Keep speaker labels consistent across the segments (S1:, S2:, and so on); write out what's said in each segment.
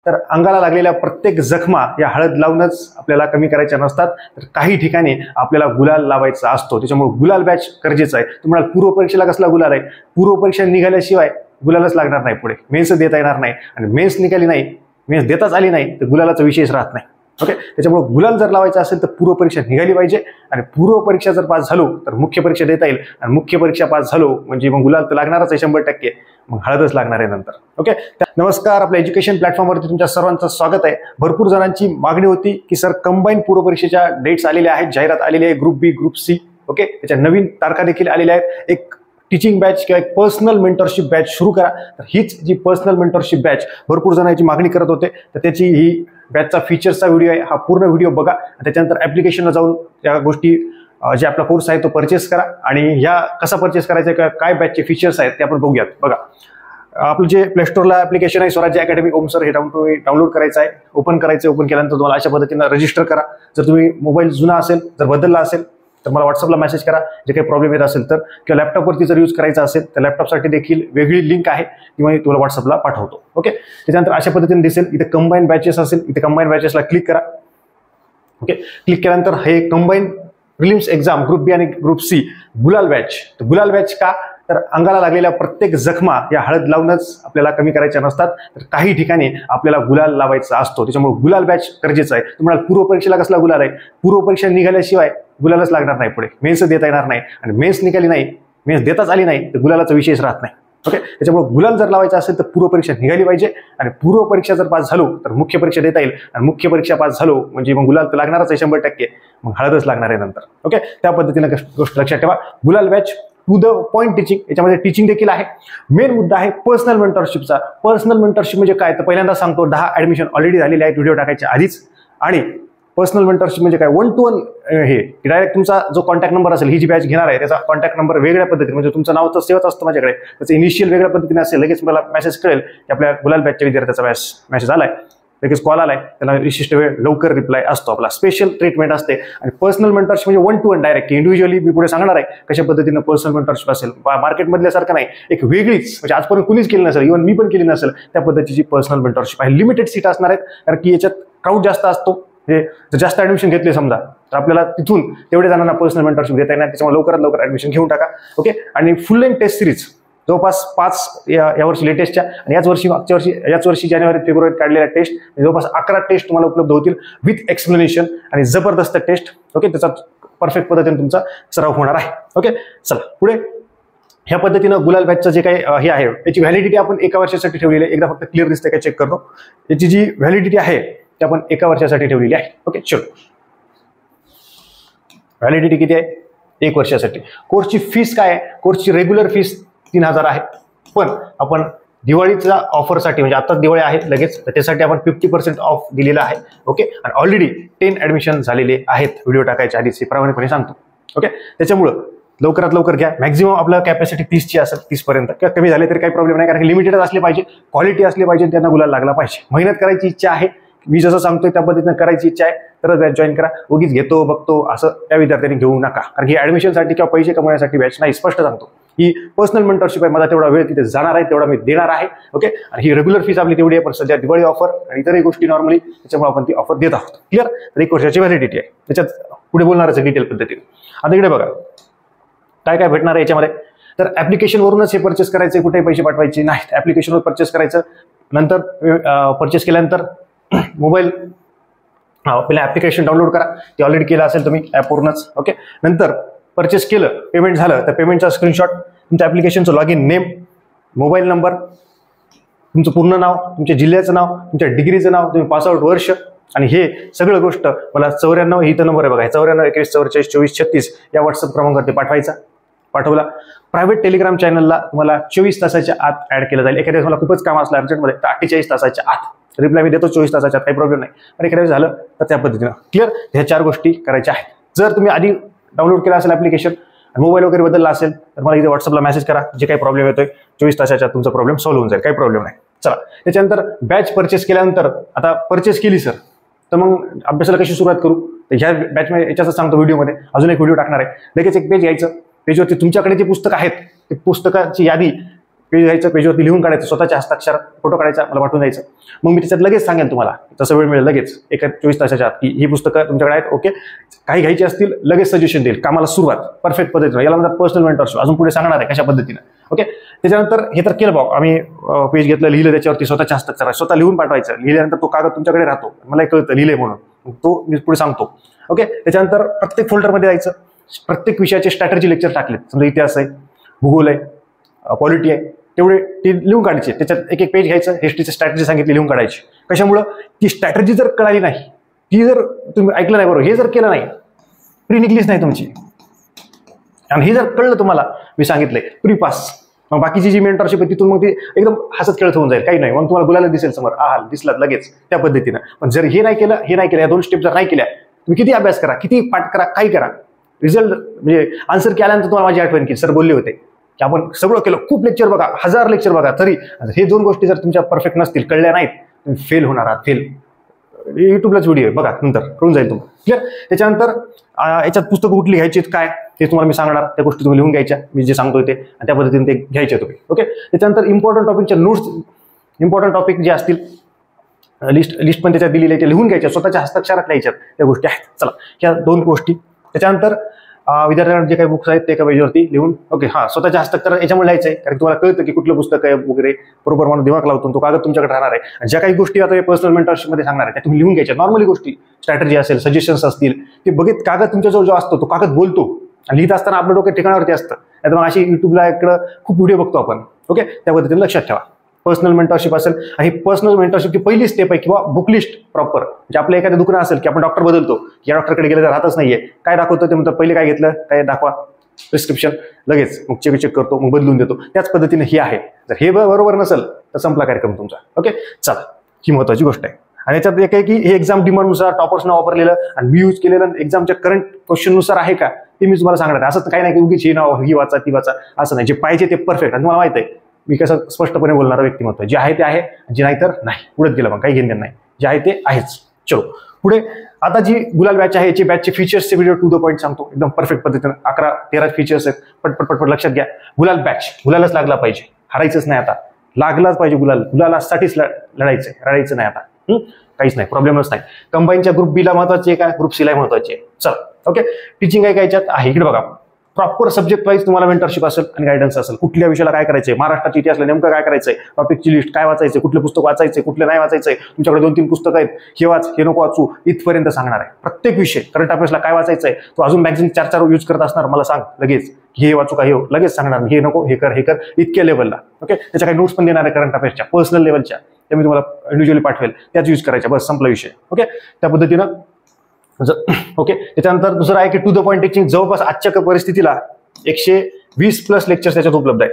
S1: तर अंगाला लागलेल्या प्रत्येक जखमा या हळद लावूनच आपल्याला कमी करायच्या नसतात, तर काही ठिकाणी आपल्याला गुलाल लावायचा असतो. त्याच्यामुळे गुलाल बॅच गरजेचं आहे. तुम्हाला पूर्व परीक्षेला कसला गुलाल आहे, पूर्व परीक्षा निघाल्याशिवाय गुलालच लागणार नाही, पुढे मेन्स देता येणार नाही, आणि मेन्स निघाली नाही, मेन्स देताच आली नाही तर गुलालाचा विषयच राहत नाही. ओके, त्याच्यामुळे गुलाल जर लावायचा असेल तर पूर्व परीक्षा निघाली पाहिजे, आणि पूर्व परीक्षा जर पास झालो तर मुख्य परीक्षा देता येईल, आणि मुख्य परीक्षा पास झालो म्हणजे मग गुलाल तर लागणारच आहे 100%, मग हळदच लागणार आहे नंतर. ओके, नमस्कार, आपल्या एज्युकेशन प्लॅटफॉर्मवरती तुमच्या सर्वांचं स्वागत आहे. भरपूर जणांची मागणी होती की सर कंबाईन पूर्व परीक्षेच्या डेट्स आलेल्या आहेत, जाहिरात आलेली आहे, ग्रुप बी, ग्रुप सी. ओके, त्याच्या नवीन तारखा देखील आलेल्या आहेत. एक टीचिंग बॅच किंवा एक पर्सनल मेंटरशिप बॅच सुरू करा. तर हीच जी पर्सनल मेंटरशिप बॅच भरपूर जण याची मागणी करत होते, तर त्याची ही बॅचचा फीचर्सचा व्हिडिओ आहे. हा पूर्ण व्हिडिओ बघा, त्याच्यानंतर ऍप्लिकेशनला जाऊन त्या गोष्टी जे आपला कोर्स आहे तो परचेस करा, आणि ह्या कसा परचेस करायचा किंवा काय बॅचचे फीचर्स आहेत ते आपण बघूयात. बघा, आपलं जे प्ले स्टोअरला ऍप्लिकेशन आहे स्वराज्य अकॅडमी ओम सर, हे डाउनलोड करायचं आहे. ओपन करायचं. ओपन केल्यानंतर तुम्हाला अशा पद्धतीनं रजिस्टर करा. जर तुम्ही मोबाईल जुना असेल, जर बदलला असेल तर मला व्हॉट्सअपला मेसेज करा जे काही प्रॉब्लेम येत असेल तर, किंवा लॅपटॉपवरती जर यूज करायचा असेल तर लॅपटॉपसाठी देखील वेगळी लिंक आहे, ती मी तुम्हाला व्हॉट्सअपला पाठवतो. ओके, त्याच्यानंतर अशा पद्धतीने दिसेल. इथे कंबाईन बॅचेस असेल, इथे कंबाईन बॅचेसला क्लिक करा. ओके, क्लिक केल्यानंतर हे कंबाईन प्रिलिम्स एक्झाम ग्रुप बी आणि ग्रुप सी गुलाल बॅच. तर गुलाल बॅच का, तर अंगाला लागलेल्या प्रत्येक जखमा या हळद लावूनच आपल्याला कमी करायच्या नसतात, तर काही ठिकाणी आपल्याला गुलाल लावायचा असतो. त्याच्यामुळे गुलाल बॅच गरजेचं आहे. तुम्हाला पूर्व परीक्षेला कसला गुलाल आहे, पूर्व परीक्षा निघाल्याशिवाय गुलालच लागणार नाही, पुढे मेन्स देता येणार नाही, आणि मेन्स निघाली नाही, मेन्स देताच आली नाही तर गुलालाचा विषयच राहत नाही. ओके, त्याच्यामुळे गुलाल जर लावायचा असेल तर पूर्व परीक्षा निघाली पाहिजे, आणि पूर्व परीक्षा जर पास झालो तर मुख्य परीक्षा देता येईल, आणि मुख्य परीक्षा पास झालो म्हणजे मग गुलाल तर लागणारच आहे 100%, मग हळदच लागणार आहे नंतर. ओके, त्या पद्धतीने गोष्ट लक्षात ठेवा. गुलाल batch two the point teaching, याच्यामध्ये टीचिंग देखील आहे. मेन मुद्दा आहे पर्सनल मेंटरशिपचा. पर्सनल मेंटरशिप म्हणजे काय, तर पहिल्यांदा सांगतो, 10 ऍडमिशन ऑलरेडी झालेले आहेत व्हिडिओ टाकायच्या आधीच. आणि पर्सनल मेंटरशिप म्हणजे काय, 1 to 1 हे डायरेक्ट तुमचा जो कॉन्टॅक्ट नंबर असेल, ही जी बॅच घेणार आहे त्याचा कॉन्टॅक्ट नंबर वेगळ्या पद्धतीने, म्हणजे तुमचं नाव तर सेवच असतं माझ्याकडे, त्याचं इनिशियल वेगळ्या पद्धतीने असेल. लगेच मला मेसेज कळेल की आपल्या गुलाल बॅचच्या विद्यार्थ्याचा मेसेज आलाय, लगेच कॉल आलाय, त्याला विशिष्ट वेळ लवकर रिप्लाय असतो. आपला स्पेशल ट्रीटमेंट असते. आणि पर्सनल मेंटरशिप म्हणजे 1 to 1 डायरेक्ट इंडिव्हिज्युअली मी पुढे सांगणार आहे कशा पद्धतीनं पर्सनल मेंटरशिप असेल. मार्केटमधल्यासारखं नाही, एक वेगळीच, म्हणजे आजपर्यंत कुणीच केली नसेल, इव्हन मी पण केली नसेल, त्या पद्धतीची पर्सनल मेंटरशिप आहे. लिमिटेड सीट असणार आहेत, कारण की याच्यात क्राऊड जास्त असतो. जर जास्त ऍडमिशन घेतले समजा तर आपल्याला तिथून तेवढे जणांना पर्सनल मेंटरशिप देता येणार, त्याच्यामुळे लवकरात लवकर ऍडमिशन घेऊन टाका. ओके, आणि फुल लेंथ टेस्ट सिरीज जवळपास 5 यावर्षी लेटेस्टच्या, आणि याच वर्षी जानेवारी फेब्रुवारीत काढलेल्या टेस्ट जवळपास 11 टेस्ट तुम्हाला उपलब्ध होतील विथ एक्सप्लेनेशन आणि जबरदस्त टेस्ट. ओके, त्याचा परफेक्ट पद्धतीने तुमचा सराव होणार आहे. ओके, चला पुढे. ह्या पद्धतीनं गुलाल बॅचचं जे काही हे आहे याची व्हॅलिडिटी आपण 1 वर्षासाठी ठेवलेली आहे. एकदा फक्त क्लिअर दिसते का चेक करतो. याची जी व्हॅलिडिटी आहे ती आपण 1 वर्षासाठी ठेवलेली आहे. ओके, चलो, व्हॅलिडिटी किती आहे, 1 वर्षासाठी. कोर्सची फीस काय आहे, कोर्सची रेग्युलर फीस 3000 आहे, पण आपण दिवाळीच्या ऑफरसाठी, म्हणजे आता दिवाळी आहे लगेच, तर त्यासाठी आपण 50% ऑफ दिलेला आहे. ओके, आणि ऑलरेडी 10 ऍडमिशन झालेले आहेत व्हिडिओ टाकायच्या आधीच, प्रामाणिकपणे सांगतो. ओके, त्याच्यामुळं लवकरात लवकर घ्या. मॅक्झिमम आपलं कॅपॅसिटी 30ची असेल, 30 पर्यंत, किंवा कमी झाले तरी काही प्रॉब्लेम नाही, कारण की लिमिटेड असले पाहिजे, क्वालिटी असली पाहिजे, त्यांना गुलाल लागला पाहिजे. मेहनत करायची इच्छा आहे, मी जसं सांगतोय त्या पद्धतीने करायची इच्छा आहे तरच बॅच जॉईन करा. उगीच घेतो बघतो असं त्या विद्यार्थ्यांनी घेऊ नका, कारण की ऍडमिशनसाठी किंवा पैसे कमवण्यासाठी बॅच नाही. स्पष्ट सांगतो, ही पर्सनल मेंटरशिप आहे. मला तेवढा वेळ तिथे जाणार आहे, तेवढा मी देणार आहे. ओके, आणि ही रेग्युलर फीस आपली तेवढी आहे, पण सध्या दिवाळी ऑफर आणि इतरही गोष्टी नॉर्मली, त्याच्यामुळे आपण ती ऑफर देत आहोत. क्लिअर, तर 1 वर्षाची व्हॅलिडिटी आहे. त्याच्यात पुढे बोलणारच डिटेल पद्धतीने. आता इकडे बघा काय काय भेटणार आहे याच्यामध्ये. तर ऍप्लिकेशनवरूनच हे परचेस करायचे, कुठेही पैसे पाठवायचे नाहीत. ऍप्लिकेशनवर परचेस करायचं. नंतर परचेस केल्यानंतर मोबाईल पहिला ऍप्लिकेशन डाउनलोड करा, ते ऑलरेडी केलं असेल तुम्ही ॲपवरूनच. ओके, नंतर परचेस केलं, पेमेंट झालं, तर पेमेंटचा स्क्रीनशॉट, तुमच्या ऍप्लिकेशनचं log in name, mobile number, तुमचं पूर्ण नाव, तुमच्या जिल्ह्याचं नाव, तुमच्या डिग्रीचं नाव, तुम्ही पासआउट वर्ष, आणि हे सगळं गोष्ट मला 94, इथं नंबर आहे बघा, 94 21 44 24 36 या व्हॉट्सअप क्रमांकावरती पाठवायचा. पाठवला. प्रायव्हेट टेलिग्राम चॅनलला तुम्हाला 24 तासाच्या आत ऍड केलं जाईल. एखाद्या मला खूपच काम असलं अर्जंटमध्ये तर 48 तासाच्या आत रिप्लाय मी देतो, 24 तासाच्या आत, काही प्रॉब्लेम नाही. पण एखाद्या झालं तर त्या पद्धतीनं. क्लिअर, ह्या 4 गोष्टी करायच्या आहेत. जर तुम्ही आधी डाउनलोड केला असेल ऍप्लिकेशन, मोबाईल वगैरे बदलला असेल तर मला इथे व्हॉट्सअपला मेसेज करा, जे काही प्रॉब्लेम येतोय 24 तासाच्या तुमचा प्रॉब्लेम सॉल्व्ह होऊन जाईल, काही प्रॉब्लेम नाही. चला, त्याच्यानंतर बॅच परचेस केल्यानंतर, आता परचेस केली सर, तर मग अभ्यासाला कशी सुरुवात करू, तर ह्या बॅचमध्ये याच्याच सांगतो व्हिडिओमध्ये. अजून एक व्हिडिओ टाकणार आहे. लगेच एक पेज घ्यायचं, पेजवरती तुमच्याकडे जे पुस्तक आहेत ते पुस्तकाची यादी पेज घ्यायचं, पेजवरती लिहून काढायचं, स्वतःच्या हस्ताक्षर फोटो काढायचा, मला पाठवून द्यायचं. मग मी त्याच्यात लगेच सांगेन तुम्हाला, तसं वेळ मिळेल लगेच 24 तासाच्या आत, की ही पुस्तकं तुमच्याकडे आहेत. ओके, काही घ्यायची असतील लगेच सजेशन देईल, कामाला सुरुवात परफेक्ट पद्धतीने. याला म्हणतात पर्सनल मेंटरशिप. अजून पुढे सांगणार आहे कशा पद्धतीने. ओके, त्याच्यानंतर हे तर केलं भाऊ, आम्ही पेज घेतलं, लिहिलं, त्याच्यावरती स्वतःच्या हस्ताक्षर, स्वतः लिहून पाठवायचं. लिहिल्यानंतर तो कागद तुमच्याकडे राहतो, मला कळतं लिहिलंय म्हणून, तो मी पुढे सांगतो. ओके, त्याच्यानंतर प्रत्येक फोल्डरमध्ये जायचं, प्रत्येक विषयाचे स्ट्रॅटर्जी लेक्चर टाकलेत. समजा इतिहास आहे, भूगोल आहे, पॉलिटी आहे, तेवढे ते लिहून काढायचे. त्याच्यात एक पेज घ्यायचं, हिस्ट्रीची स्ट्रॅटर्जी सांगितली, लिहून काढायची. कशामुळं? ती स्ट्रॅटर्जी जर कळाली नाही, ती जर तुम्ही ऐकलं नाही बरोबर, हे जर केलं नाही, प्री निघलीच नाही तुमची, आणि हे जर कळलं तुम्हाला, मी सांगितलंय प्री पास, मग बाकीची जी मेंटरशिप आहे तिथून मग ती एकदम हसत खेळत होऊन जाईल, काही नाही. मग तुम्हाला गुलाला दिसेल समोर, दिसला लगेच त्या पद्धतीनं. पण जर हे नाही केलं, हे नाही केलं, या 2 स्टेप जर नाही केल्या, तुम्ही किती अभ्यास करा, किती पाठ करा, काही करा, रिझल्ट म्हणजे आन्सर केल्यानंतर तुम्हाला माझी आठवण की सर बोलले होते की आपण सगळं केलं, खूप लेक्चर बघा, 1000 लेक्चर बघा, तरी हे 2 गोष्टी जर तुमच्या परफेक्ट नसतील, कळल्या नाहीत, तुम्ही फेल होणार आहात. फेल. युट्यूबलाच व्हिडिओ आहे बघा, नंतर कळून जाईल तुम्हाला. क्लिअर? त्याच्यानंतर याच्यात पुस्तकं कुठली घ्यायची काय ते तुम्हाला मी सांगणार, त्या गोष्टी तुम्ही लिहून घ्यायच्या, मी जे सांगतोय ते, आणि त्या पद्धतीने ते घ्यायचे तुम्ही. ओके, त्याच्यानंतर इम्पॉर्टंट टॉपिकच्या नोट्स, इम्पॉर्टंट टॉपिक जे असतील, लिस्ट पण त्याच्यात दिलेली आहे, ते लिहून घ्यायच्या, स्वतःच्या हस्ताक्षरात लिहायच्यात त्या गोष्टी आहेत. चला, ह्या 2 गोष्टी. त्याच्यानंतर विद्यार्थ्यांना जे काही बुक्स आहेत ते एका पेजवरती लिहून, ओके, स्वतःच्या हस्ताक्षर याच्यामुळे लिहायचं आहे, कारण तुम्हाला कळतं की कुठलं पुस्तक आहे वगैरे, बरोबर म्हणून दिमाग लावतो, तो कागद तुमच्याकडे राहणार आहे. आणि ज्या काही गोष्टी आता पर्सनल मेंटरशिपमध्ये सांगणार आहे त्या तुम्ही लिहून घ्यायच्या. नॉर्मली गोष्टी, स्ट्रॅटर्जी असेल, सजेशन्स असतील, ते बघित कागद तुमच्याजवळ जो असतो तो कागद बोलतो, आणि लिहित असताना आपलं डोक्यात ठिकाणावरती असतं. नाही तर मग अशी युट्यूबला इकडं खूप व्हिडिओ बघतो आपण. ओके, त्या पद्धतीने लक्षात ठेवा. पर्सनल मेंटरशिप असेल, आणि पर्सनल मेंटरशिपची पहिली स्टेप आहे, किंवा बुक लिस्ट प्रॉपर. म्हणजे आपलं एखाद्या दुकान असेल की आपण डॉक्टर बदलतो, या डॉक्टरकडे गेलं तर राहतच नाहीये, काय दाखवतो ते म्हणतात, पहिले काय घेतलं, काय दाखवा प्रिस्क्रिप्शन, लगेच मग चेक करतो, मग बदलून देतो. त्याच पद्धतीने हे आहे. जर हे बरोबर नसेल तर संपला कार्यक्रम तुमचा. ओके, चला, ही महत्वाची गोष्ट आहे. आणि याच्यात एक आहे की हे एक्झाम डिमांडनुसार टॉपर्सनं वापरलेलं आणि मी यूज केलेलं एक्झामच्या करंट क्वेश्चननुसार आहे का ते मी तुम्हाला सांगणार आहे. असं काही नाही की उगीच हे नाव, ही वाचा, ती वाचा, असं नाही. जे पाहिजे ते परफेक्ट. आणि तुम्हाला माहित आहे मी कसं स्पष्टपणे बोलणारा व्यक्तिमत्व आहे. जे आहे ते आहे, जे नाही तर नाही. पुढे गेलं मग काही घेणं नाही, जे आहे ते आहेच. चलो पुढे. आता जी गुलाल बॅच आहे, याची बॅचचे फीचर्सचे व्हिडिओ टू द पॉईंट सांगतो एकदम परफेक्ट पद्धतीने. 11-13 फीचर्स आहेत, पटपट लक्षात घ्या. गुलाल बॅच, गुलालच लागला पाहिजे, हरायचंच नाही. आता लागलाच पाहिजे गुलाल, गुलालासाठीच लढायचंय, रडायचं नाही आता. काहीच नाही, प्रॉब्लेमच नाही. कंबाईनच्या ग्रुप बीला महत्वाची आहे का, ग्रुप सीला महत्वाची आहे. चला, ओके. टीचिंग काय याच्यात आहे, इकडे बघा. प्रॉपर सब्जेक्ट वाईज तुम्हाला मेंटरशिप असेल आणि गायडन्स असेल. कुठल्या विषयाला काय करायचंय, महाराष्ट्राची इतिहासला नेमकं काय करायचंय, टॉपिकची लिस्ट काय वाचायचं, कुठलं पुस्तक वाचायचंय, कुठलं नाही वाचायचंय, तुमच्याकडे 2-3 पुस्तकं आहेत, हे वाच, हे नको वाचू, इथपर्यंत सांगणार आहे. प्रत्येक विषय, करंट अफेअर्सला काय वाचायचंय, तो अजून मॅगझिन 4-4 यूज करत असणार, मला सांग लगेच, हे वाचू का, हे लगेच सांगणार, हे नको, हे कर, इतक्या लेवलला. ओके, त्याच्या काही नोट्स पण देणार आहे करंट अफेअर्सच्या, पर्सनल लेवलच्या, त्या मी तुम्हाला इंडिव्हिज्युअली पाठवेल, त्याच यूज करायच्या, बस संपला विषय. ओके, त्या पद्धतीनं. ओके, त्याच्यानंतर दुसरं आहे की टू द पॉईंट टीचिंग. जवळपास आजच्या परिस्थितीला 120+ लेक्चर्स त्याच्यात उपलब्ध आहेत.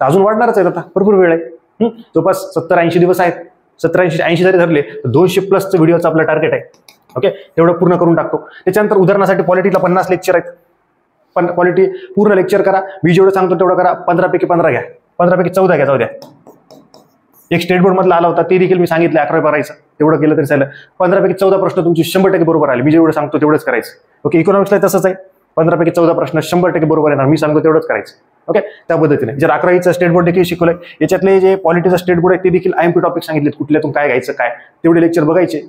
S1: तर अजून वाढणारच आहेत, आता भरपूर वेळ आहे. जवळपास 70-80 दिवस आहेत. 70-80 जरी धरले तर 200+ व्हिडिओचं आपलं टार्गेट आहे. ओके, तेवढं पूर्ण करून टाकतो. त्याच्यानंतर उदाहरणासाठी पॉलिटीला 50 लेक्चर आहेत. पण पॉलिटी पूर्ण लेक्चर करा, मी जेवढं सांगतो तेवढं करा. 15 पैकी 15 घ्या, 15 पैकी 14 घ्या, जाऊ द्या. एक स्टेट बोर्ड मधला आला होता, ते देखील मी सांगितलं 11वी भरायचं, तेवढं केलं तरी चालेल. 15 पैकी 14 प्रश्न तुमची 100% बरोबर आले. मी जेवढं सांगतो तेवढंच करायचं. ओके, इकॉनॉमिक्सला तसंच आहे. 15 पैकी 14 प्रश्न 100% बरोबर येणार, मी सांगतो तेवढंच करायचं. ओके, त्या पद्धतीने. जर 11वीचं स्टेट बोर्ड देखील शिकवलंय, याच्यातले जे पॉलिटीचं स्टेट बोर्ड आहे ते देखील IMP टॉपिक सांगितलेत, कुठल्यातून काय घ्यायचं काय, तेवढे लेक्चर बघायचे.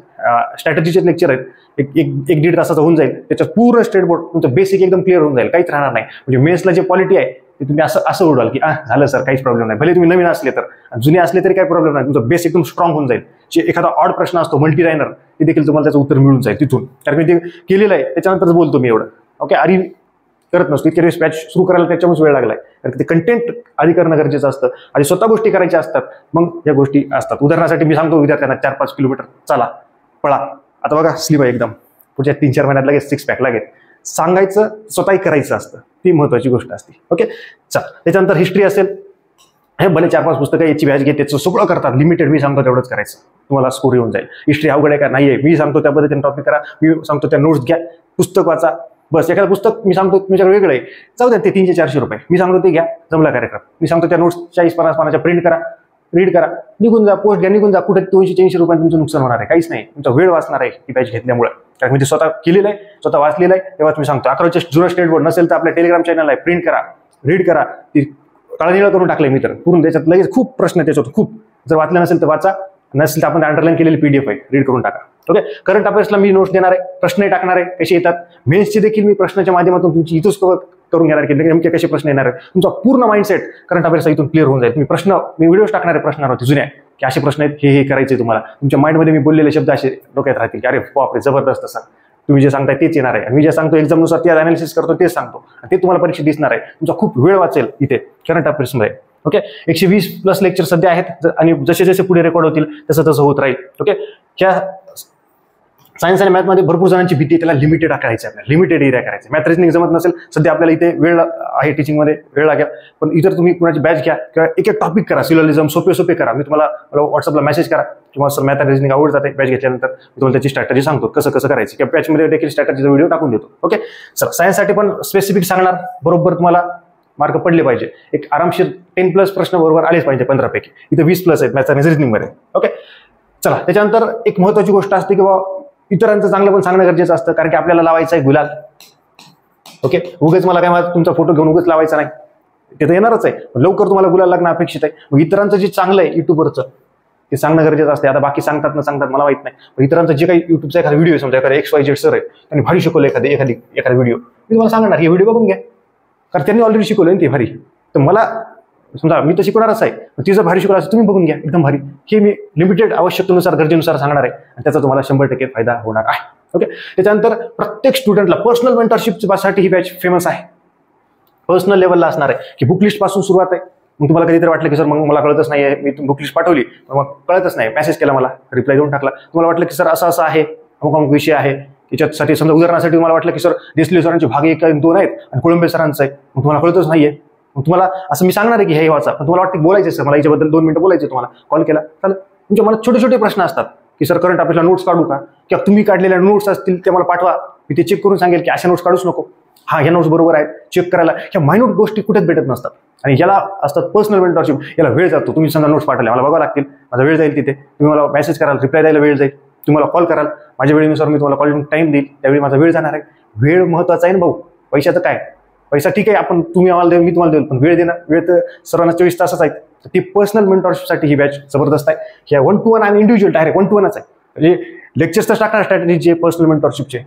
S1: स्ट्रॅटेजीचे लेक्चर आहेत, एक 1-1.5 तासाचं होऊन जाईल. त्याच्यात पूर्ण स्टेट बोर्ड तुमचं बेसिक एकदम क्लिअर होऊन जाईल, काहीच राहणार नाही. म्हणजे मेन्सला जे पॉलिटी आहे ते तुम्ही असं उडवाल की झालं सर, काहीच प्रॉब्लेम नाही. भले तुम्ही नवीन असले तर, जुने असले तरी काही प्रॉब्लेम नाही, तुमचं बेस एकदम स्ट्रॉंग होऊन जाईल. जे एखादा ऑड प्रश्न असतो मल्टी लायनर, ते देखील तुम्हाला त्याचं उत्तर मिळून जाईल तिथून, कारण मी ते केलेलं आहे, त्याच्यानंतरच बोलतो मी एवढं. ओके, आधी करत नसतो, इतके दिवस बॅच सुरू करायला त्याच्यामुळेच वेळ लागलाय, कारण ते कंटेंट आधी करणं गरजेचं असतं, आधी स्वतः गोष्टी करायच्या असतात, मग या गोष्टी असतात. उदाहरणासाठी मी सांगतो विद्यार्थ्यांना 4-5 किलोमीटर चला, पळा. आता बघा स्लिप आहे एकदम, पुढच्या 3-4 महिन्यात लगेच 6 पॅक लागेल. सांगायचं, स्वतःही करायचं असतं, ती महत्वाची गोष्ट असते. ओके, चला. त्याच्यानंतर हिस्ट्री असेल, हे भले 4-5 पुस्तकं याची बॅच घे, त्याचं सगळं करतात, लिमिटेड. मी सांगतो तेवढंच करायचं, तुम्हाला स्कोर येऊन जाईल. हिस्ट्री अवघड आहे का, नाहीये, मी सांगतो त्या पद्धतीने टॉपिक करा, मी सांगतो त्या नोट्स घ्या, पुस्तक वाचा. बस, एखादं पुस्तक मी सांगतो तुमच्याकडे वेगळं आहे, जाऊ द्या, ते 300-400 रुपये, मी सांगतो ते घ्या, जमला कार्यक्रम. मी सांगतो त्या नोट्स 40-50 पानाच्या प्रिंट करा, रीड करा, निघून जा, पोस्ट घ्या, निघून जा. कुठे 200-300 रुपये तुमचं नुकसान होणार आहे, काहीच नाही. तुमचा वेळ वाचणार आहे ही बॅच घेतल्यामुळे, कारण मी ते स्वतः केलेलं आहे, स्वतः वाचलेलं आहे. तेव्हा तुम्ही सांगतो 11वीचे जुनं स्टेट बोर्ड नसेल तर आपल्या टेलिग्राम चॅनल आहे, प्रिंट करा, रीड करा, ती काळनिळं करून टाकलंय मी तर पूर्ण. त्याच्यात लगेच खूप प्रश्न त्याच्यात खूप. जर वाचलं नसेल तर वाचा, नसेल तर आपण अंडरलाईन केलेली PDF आहे, रीड करून टाका. ओके. करंट अफेअर्सला मी नोट्स देणार आहे, प्रश्नही टाकणार आहे कसे येतात. मेन्सची देखील मी प्रश्नाच्या माध्यमातून तुमची इथंच करून घेणार की नेमके कसे प्रश्न येणार आहेत. तुमचा पूर्ण माइंडसेट करंट अफेअर्सचा इथून क्लिअर होऊन जाईल. मी व्हिडिओज टाकणार आहे प्रश्नावरती जुन्या की असे प्रश्न आहेत, हे करायचे तुम्हाला. तुमच्या माइंडमध्ये मी बोललेले शब्द असे डोक्यात राहतील की अरे बापरे जबरदस्त असा तुम्ही जे सांगताय तेच येणार आहे. आणि मी जे सांगतो एक्झामनुसार ते अनालिसिस करतो तेच सांगतो, आणि ते तुम्हाला परीक्षेत दिसणार आहे. तुमचा खूप वेळ वाचेल इथे करंट अफेअर्समध्ये. ओके. 120+ लेक्चर सध्या आहेत, आणि जसे जसे पुढे रेकॉर्ड होतील तसं तसं होत राहील. ओके. ह्या सायन्स आणि मॅथमध्ये भरपूर जणांची भीती आहे, त्याला लिमिटेड करायचं, आपल्याला लिमिटेड एरिया करायचं. मॅथ रिजनिंग जमत नसेल सध्या आपल्याला इथे वेळ आहे, टीचिंगमध्ये वेळ लागेल, पण इतर तुम्ही कुणाची बॅच घ्या किंवा एक एक टॉपिक करा, सिलोजिझम सोपे करा. मी तुम्हाला व्हॉट्सअपला मेसेज करा किंवा सर मॅथ रिजनिंग आवड जाते, बॅच घेतल्यानंतर मी तुम्हाला त्याची स्ट्रॅटेजी सांगतो कसं करायची, किंवा बॅचमध्ये देखील स्ट्रॅटेजीचा व्हिडिओ टाकून देतो. ओके. सर सायन्ससाठी पण स्पेसिफिक सांगणार, बरोबर तुम्हाला मार्क पडले पाहिजे. एक आरामशीर 10+ प्रश्न बरोबर आलेच पाहिजे 15 पैकी. इथे 20+ आहेत मॅथ आणि रिजनिंगमध्ये. ओके. चला, त्याच्यानंतर एक महत्त्वाची गोष्ट असते की इतरांचं चांगलं पण सांगणं गरजेचं असतं, कारण की आपल्याला लावायचं आहे गुलाल. ओके. उगाच मला काय तुमचा फोटो घेऊन उगाच लावायचा नाही, ते तर येणारच आहे. लवकर तुम्हाला गुलाल लागणं अपेक्षित आहे. मग इतरांचं जे चांगलं आहे युट्यूबवरचं ते सांगणं गरजेचं असते. आता बाकी सांगतात न सांगतात मला माहित नाही, पण इतरांचं जे काही युट्यूबचा एखादा व्हिडिओ समजा एखादा XYZ सर आहे, त्यांनी भारी शिकवलं एखादा व्हिडिओ, मी तुम्हाला सांगणार हे व्हिडिओ बघून घ्या, कारण त्यांनी ऑलरेडी शिकवलं ते भारी. तर मला समजा मी तर शिकवणारच आहे, तिचं भारी शिकवलं असं तुम्ही बघून घ्या एकदम भारी. हे मी लिमिटेड आवश्यकतेनुसार गरजेनुसार सांगणार आहे, आणि त्याचा तुम्हाला 100% फायदा होणार आहे. ओके. त्याच्यानंतर प्रत्येक स्टुडंटला पर्सनल मेंटरशिपसाठी ही बॅच फेमस आहे. पर्सनल लेवलला असणार आहे की बुक लिस्ट पासून सुरुवात आहे. मग तुम्हाला कधीतरी वाटलं की सर मग मला कळतच नाही आहे, मी बुक लिस्ट पाठवली मग कळतच नाही, मेसेज केला, मला रिप्लाय देऊन टाकला. तुम्हाला वाटलं की सर असं आहे, अमुक विषय आहे, त्याच्यासाठी समजा उदाहरणासाठी तुम्हाला वाटलं की सर देसले सरांचे भाग 1 आणि 2 आहेत आणि कोळंबे सरांचं आहे, मग तुम्हाला कळतच नाहीये. मग तुम्हाला असं मी सांगणार आहे की हे वाचा, पण तुम्हाला वाटतं बोलायचं सर मला याच्याबद्दल 2 मिनिटं बोलायचं, तुम्हाला कॉल केला चालेल. तुमच्या मनात छोटे छोटे प्रश्न असतात की सर करंट अफेअर्सला नोट्स काढू का, किंवा तुम्ही काढलेल्या नोट्स असतील ते मला पाठवा, मी ते चेक करून सांगेल की अशा नोट्स काढूच नको, हा ह्या नोट्स बरोबर आहेत चेक करायला. ह्या मायन्यूट गोष्टी कुठेच भेटत नसतात, आणि याला असतात पर्सनल मेंटरशिप. याला वेळ जातो. तुम्ही समजा नोट्स पाठवल्या, मला बघावं लागतील, माझा वेळ जाईल तिथे, तुम्ही मला मेसेज कराल, रिप्लाय द्यायला वेळ जाईल, तुम्हाला कॉल कराल, माझ्या वेळेनुसार मी तुम्हाला कॉलिंग टाइम देईल, त्यावेळी माझा वेळ जाणार आहे. वेळ महत्वाचा आहे ना भाऊ, पैशाचं काय, पैसा ठीक आहे आपण तुम्ही आम्हाला देऊ मी तुम्हाला देईल, पण वेळ देणं, वेळ तर सर्वांना 24 तासच आहे. ती पर्सनल मेंटरशिपसाठी ही बॅच जबरदस्त आहे. ह्या 1-to-1 आणि इंडिव्हिज्युअल डायरेक्ट 1-to-1च आहे. म्हणजे लेक्चर्स तर टाकणार स्ट्रॅटेजीचे पर्सनल मेंटरशिपचे,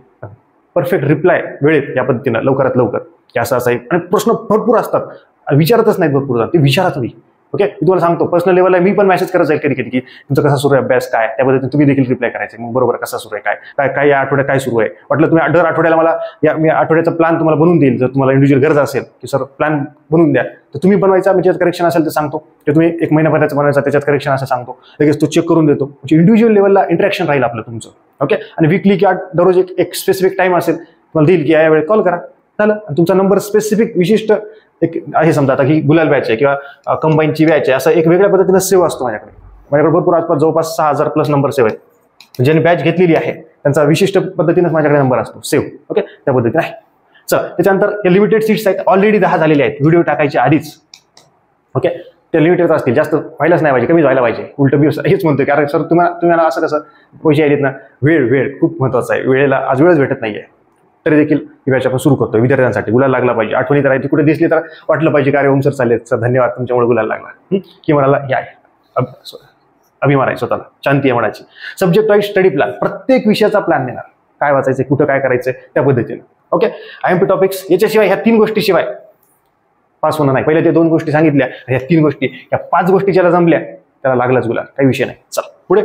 S1: परफेक्ट रिप्लाय वेळेत या पद्धतीनं लवकरात लवकर की असं आहे. आणि प्रश्न भरपूर असतात, विचारतच नाहीत भरपूर जण, ते विचारा तुम्ही. ओके. मी तुम्हाला सांगतो पर्सनल लेवलला मी पण मेसेज करत जाईल कधी की तुमचा कसा सुरू आहे अभ्यास, काय त्या पद्धतीने तुम्ही देखील रिप्लाय करायचे. मग बरोबर कसा सुरू आहे, काय या आठवड्यात काय सुरू आहे, वाटलं तुम्ही दर आठवड्याला मला मी आठवड्याचा प्लॅन तुम्हाला बनवून देईल. जर तुम्हाला इंडिव्हिज्युअल गरज असेल की सर प्लॅन बनवून द्या, तर तुम्ही बनवायचा, मी ज्यात करेक्शन असेल ते सांगतो, ते तुम्ही 1 महिन्यापर्यंत बनवायचा, त्याच्यात करेक्शन असं सांगतो, लगेच तो चेक करून देतो. म्हणजे इंडिव्हिज्युअल लेवलला इंटरॅक्शन राहील आपलं तुमचं. ओके. आणि वीकली किंवा दररोज एक स्पेसिफिक टाइम असेल तुम्हाला देईल की या वेळेत कॉल करा, झालं. तुमचा नंबर स्पेसिफिक विशिष्ट एक आहे, समजा आता की गुलाल बॅच आहे किंवा कंबाईनची बॅच आहे, असं एक वेगळ्या पद्धतीनं सेव्ह असतो माझ्याकडे भरपूर आसपास जवळपास 6000+ नंबर सेव्ह आहेत. ज्यांनी बॅच घेतलेली आहे त्यांचा विशिष्ट पद्धतीनेच माझ्याकडे नंबर असतो सेव्ह. ओके. त्या पद्धतीने आहे. चल, त्याच्यानंतर हे लिमिटेड सीट्स आहेत, ऑलरेडी 10 झालेले आहेत व्हिडिओ टाकायच्या आधीच. ओके. ते लिमिटेड असतील, जास्त व्हायलाच नाही पाहिजे, कमी व्हायला पाहिजे. उलट मी हेच म्हणतोय, कारण सर तुम्हाला असं कसं पैसे आहेत ना, वेळ खूप महत्वाचा आहे. वेळेला आज वेळच भेटत नाहीये, तरी देखील ही बॅच आपण सुरू करतो विद्यार्थ्यांसाठी. गुलाल लागला पाहिजे, आठवणी तर आहे ती कुठे दिसली तर वाटलं पाहिजे की अरे ओम सर चालले, सर धन्यवाद तुमच्यामुळे गुलाल लागला, की म्हणाला हे आहे अभिमान आहे स्वतःला, शांती आहे मनाची. सब्जेक्ट वाईज स्टडी प्लॅन, प्रत्येक विषयाचा प्लॅन देणार, काय वाचायचं, कुठं काय करायचं त्या पद्धतीने. ओके. IMP टॉपिक्स, याच्याशिवाय ह्या 3 गोष्टीशिवाय पास होणं नाही. पहिले ते 2 गोष्टी सांगितल्या, ह्या 3 गोष्टी, ह्या 5 गोष्टी ज्याला जमल्या त्याला लागलाच गुलाल, काही विषय नाही. चला पुढे.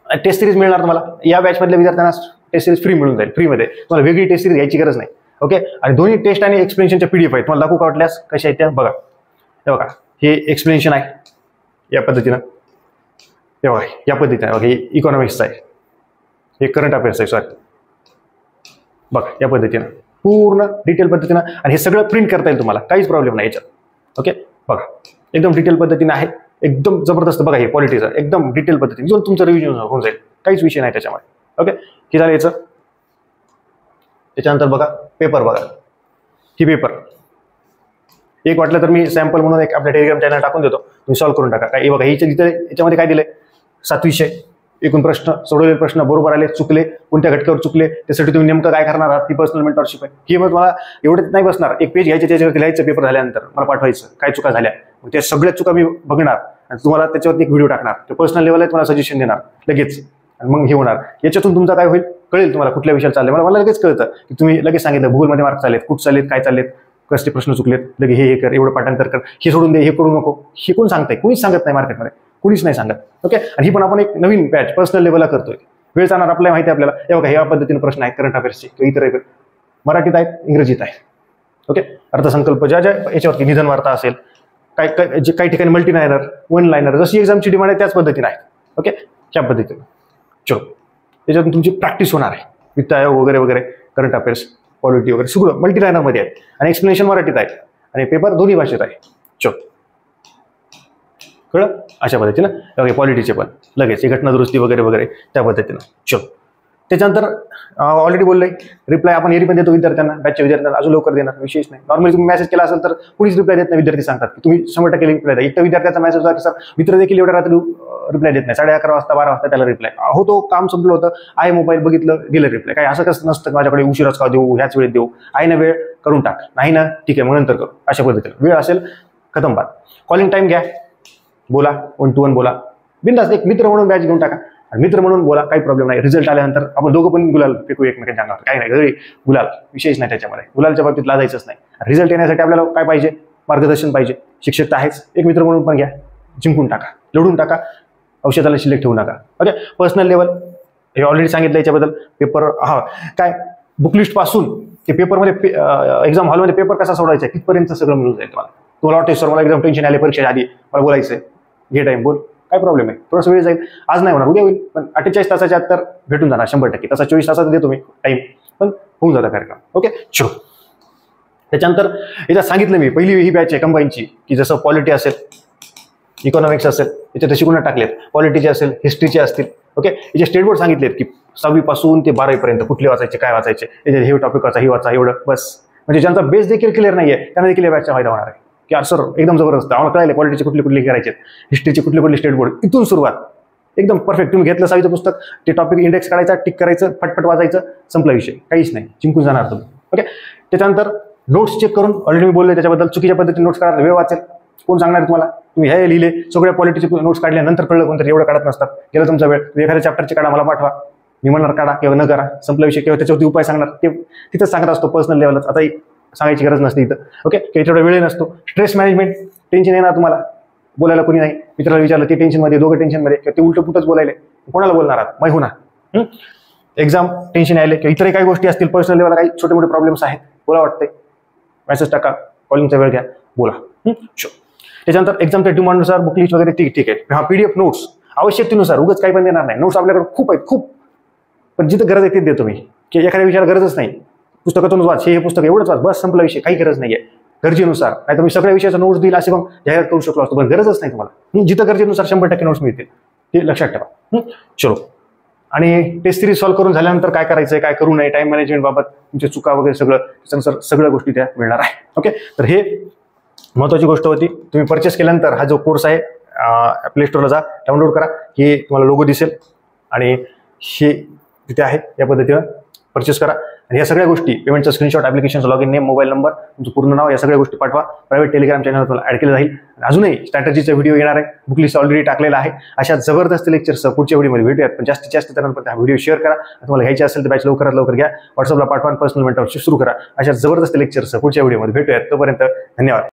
S1: टेस्ट सिरीज मिळणार तुम्हाला या बॅच मधल्या विद्यार्थ्यांना. टेस्ट सिरीज फ्री मिळून जाईल, फ्रीमध्ये, तुम्हाला वेगळी टेस्ट सिरीज घ्यायची गरज नाही. ओके. आणि दोन्ही टेस्ट आणि एक्सप्लेनेशनच्या PDF आहेत, तुम्हाला दाखवू का वाटल्यास कशा आहेत त्या बघा. हे बघा, हे एक्सप्लेनेशन आहे या पद्धतीनं, हे बघा या पद्धतीने, बघा हे इकॉनॉमिक्सचं आहे, हे करंट अफेअर्स आहे, सॉरी बघा या पद्धतीनं पूर्ण डिटेल पद्धतीनं. आणि हे सगळं प्रिंट करता येईल तुम्हाला, काहीच प्रॉब्लेम नाही याच्यात. ओके. बघा एकदम डिटेल पद्धतीने आहे, एकदम जबरदस्त. बघा हे पॉलिटीचं एकदम डिटेल पद्धतीने जो तुमचं रिव्हिजन होऊन जाईल, काहीच विषय नाही त्याच्यामध्ये. ओके. हे झालं याचं. त्याच्यानंतर बघा पेपर, बघा ही पेपर एक वाटलं तर मी सॅम्पल म्हणून एक आपल्या टेलिग्राम चॅनल टाकून देतो, तुम्ही सॉल्व्ह करून टाका. काय बघा याच्यामध्ये काय दिलंय, 7 विषय एकूण प्रश्न, सोडवलेले प्रश्न बरोबर आले, चुकले, कोणत्या घटकावर चुकले, त्यासाठी तुम्ही नेमकं काय करणार आहात, ती पर्सनल मेंटरशिप आहे. ही मग मला एवढंच नाही बसणार, एक पेज घ्यायचे, त्याच्यावर लिहायचं पेपर झाल्यानंतर मला पाठवायचं काय चुका झाल्या, मग त्या सगळ्या चुका मी बघणार आणि तुम्हाला त्याच्यावरती एक व्हिडिओ टाकणार. ते पर्सनल लेवलला तुम्हाला सजेशन देणार लगेच, आणि मग हे होणार. याच्यातून तुमचा काय होईल कळेल तुम्हाला कुठल्या विषयाला चालले. मला लगेच कळतं की तुम्ही लगेच सांगितलं भूगोलमध्ये मार्क चाललेत, कुठं चाललेत, काय चाललेत, कसले प्रश्न चुकलेत, लगे हे कर, एवढं पाठांतर कर, हे सोडून दे, हे करू नको. हे कोण सांगताय? कोणीच सांगत नाही मार्केटमध्ये, कोणीच नाही सांगत. ओके, आणि ही पण आपण एक नवीन बॅच पर्सनल लेवलला करतोय. वेळ जाणार आपल्याला माहिती आहे आपल्याला. हे बघा, ह्या पद्धतीने प्रश्न आहेत करंट अफेअर्सचे किंवा इतर मराठीत आहेत, इंग्रजीत आहे. ओके, अर्थसंकल्प ज्या ज्या याच्यावरती निधन वार्ता असेल, काय काय जे काही ठिकाणी मल्टी लायनर, वन लायनर, जशी एक्झामची डिमांड आहे त्याच पद्धतीने आहे. ओके, ह्या पद्धतीने चलो त्याच्यातून तुमची प्रॅक्टिस होणार आहे. वित्त आयोग वगैरे वगैरे, करंट अफेअर्स, पॉलिटी वगैरे सगळं मल्टी लायनरमध्ये आहे आणि एक्सप्लेनेशन मराठीत आहे आणि पेपर दोन्ही भाषेत आहे. चलो कळलं? अशा पद्धतीनं पॉलिटीचे पण लगेच घटना दुरुस्ती वगैरे वगैरे त्या पद्धतीनं. चलो त्याच्यानंतर ऑलरेडी बोललोय, रिप्लाय आपण एरी पण देतो विद्यार्थ्यांना, बॅचच्या विद्यार्थ्यांना अजून लवकर देणार, विशेष नाही. नॉर्मली तुम्ही मेसेज केला असेल तर कुणीच रिप्लाय देत नाही. विद्यार्थी सांगतात की तुम्ही 100% रिप्लाय द्या. एक तर विद्यार्थ्याचा मेसेज होता की सर मित्र देखील एवढ्या रात्री रिप्लाय देत नाही, 11:30 वाजता 12 वाजता त्याला रिप्लाय होतो, काम संपलं होतं, आहे मोबाईल बघितलं गेलं रिप्लाय. काय असं कसं नसतं माझ्याकडे उशिराच का देऊ, ह्याच वेळेत देऊ, आहे ना वेळ करून टाक, नाही ना ठीक आहे मग नंतर करू. अशा पद्धतीनं वेळ असेल खतम बात. कॉलिंग टाइम घ्या, बोला, 1 to 1 बोला, बिनधास्त एक मित्र म्हणून बॅच घेऊन टाका आणि मित्र म्हणून बोला, काही प्रॉब्लेम नाही. रिझल्ट आल्यानंतर आपण दोघं पण गुलाल फेकू एकमेकांच्या अंगावर, काही नाही, घरी गुलाल विशेष नाही त्याच्यामध्ये. गुलालच्या बाबतीत लाजायचंच नाही. रिझल्ट येण्यासाठी आपल्याला काय पाहिजे? मार्गदर्शन पाहिजे. शिक्षक तर आहेच, एक मित्र म्हणून पण घ्या, जिंकून टाका, लढून टाका, औषधाला शिल्लक ठेवू नका. ओके, पर्सनल लेवल हे ऑलरेडी सांगितलं. याच्याबद्दल पेपर काय बुकलिस्ट पासून ते पेपरमध्ये एक्झाम हॉलमध्ये पेपर कसा सोडायचा कितपर्यंत सगळं मिळून जाईल तुम्हाला. तुम्हाला वाटतं सर मला एकदम टेन्शन आले परीक्षेच्या आधी, मला बोलायचंय, घे टाइम, बोल, काय प्रॉब्लेम आहे. थोडासा वेळ जाईल, आज नाही होणार, उद्या होईल, पण 48 तासाच्या आत तर भेटून जाणार 100%. तसा 24 तासात देतो मी टाइम, पण होऊन जाता कार्यक्रम. ओके, चलो त्याच्यानंतर याच्यात सांगितलं मी पहिली ही बॅच आहे कंबाईनची, की जसं पॉलिटी असेल, इकॉनॉमिक्स असेल, याच्यात शिकवणं टाकलेत, पॉलिटीचे असेल, हिस्ट्रीचे असतील. ओके, याचे स्टेट बोर्ड सांगितलेत की 6वी पासून ते 12वी पर्यंत कुठले वाचायचे, काय वाचायचे, याच्यात हे टॉपिक वाचा, हे वाचा, एवढं बस. म्हणजे ज्यांचा बेस देखील क्लिअर नाहीये त्यांना देखील या बॅचचा फायदा होणार आहे. की यार सर एकदम जबरदस्त, आम्हाला कळायला पॉलिटीचे कुठले कुठले करायचे, हिस्ट्रीचे कुठले कुठले स्टेट बोर्ड, इथून सुरुवात एकदम परफेक्ट. तुम्ही घेतलं 6वीचं पुस्तक, ते टॉपिक इंडेक्स काढायचा, टिक करायचं, फटफट वाचायचं, संपला विषय, काहीच नाही, जिंकून जाणार तुम्ही. ओके, त्याच्यानंतर नोट्स चेक करून, ऑलरेडी मी बोलले त्याच्याबद्दल, चुकीच्या पद्धतीने नोट्स काढायला वेळ वाचेल, कोण सांगणार तुम्हाला. तुम्ही हे लिहिले, सगळ्या पॉलिटीचे नोट्स काढल्यानंतर कळलं कोणतरी, एवढं काढत नसतात, गेला तुमचा वेळ. एखाद्या चॅप्टरचे काढा, मला पाठवा, मी म्हणणार काढा किंवा न करा, संपला विषय, किंवा त्याच्यावरती उपाय सांगणार, ते तिथंच सांगत असतो पर्सनल लेवलच. आता सांगायची गरज नसते इथं. ओके, काही तेवढा वेळ नसतो. स्ट्रेस मॅनेजमेंट, टेन्शन येणार तुम्हाला, बोलायला कोणी नाही, मित्राला विचारलं ते टेन्शनमध्ये, दोघं टेन्शनमध्ये, किंवा ते उलट पुटच बोलायले, कोणाला बोलणार आहात, मै होणार. एक्झाम टेन्शन आले किंवा इतर काही गोष्टी असतील, पर्सनल लेवलला काही छोटे मोठे प्रॉब्लेम्स आहेत, बोला वाटतंय, मेसेज टाका, कॉलिंगचा वेळ घ्या, बोला. त्याच्यानंतर एक्झामच्या डिमांडनुसार बुकलिस्ट वगैरे ठीक आहे. हा PDF नोट्स आवश्यकतेनुसार, उगाच काही पण देणार नाही. नोट्स आपल्याकडे खूप आहेत, खूप, पण जिथं गरज आहे तेच देतो मी. की एखाद्या विषयाला गरजच नाही, पुस्तकातूनच वाच, हे पुस्तक एवढंच वाच, बस संपला विषय, काही गरज नाहीये. गरजेनुसार, नाही तर मी सगळ्या विषयाचा नोट्स देईल असे मग जाहीर करू शकलो असतो, पण गरजच नाही तुम्हाला. जिथं गरजेनुसार 100% नोट्स मिळतील, ते लक्षात ठेवा. चलो, आणि टेस्ट सिरीज सॉल्व्ह करून झाल्यानंतर काय करायचंय, काय करू नये, टाइम मॅनेजमेंट बाबत तुमच्या चुका वगैरे सगळं त्याच्यानुसार सगळ्या गोष्टी त्या मिळणार आहे. ओके, तर हे महत्त्वाची गोष्ट होती. तुम्ही परचेस केल्यानंतर हा जो कोर्स आहे प्ले स्टोरला जा, डाउनलोड करा, हे तुम्हाला लोगो दिसेल आणि हे तिथे आहे, या पद्धतीनं परचेस करा. आणि या सगळ्या गोष्टी, पेमेंटचा स्क्रीनशॉट, ॲप्लिकेशनचा लॉगिन नेम, मोबाईल नंबर, तुमचं पूर्ण नाव, या सगळ्या गोष्टी पाठवा. प्रायव्हेट टेलिग्राम चॅनल तुम्हाला ॲड केलं जाईल. अजूनही स्ट्रॅटजीचा व्हिडिओ येणार आहे, बुकलिस्ट ऑलरेडी टाकलेला आहे. अशा जबरदस्त लेक्चर्स पुढच्या व्हिडिओमध्ये भेटूयात. पण जास्तीत जास्त जणांपर्यंत हा व्हिडिओ शेअर करा. तुम्हाला घ्यायचे असेल तर बॅच लवकरात लवकर घ्या, व्हॉट्सअपला पाठवा, पर्सनल मेंटरशिप सुरू करा. अशा जबरदस्त लेक्चर्स पुढच्या व्हिडिओमध्ये भेटूयात. तोपर्यंत धन्यवाद.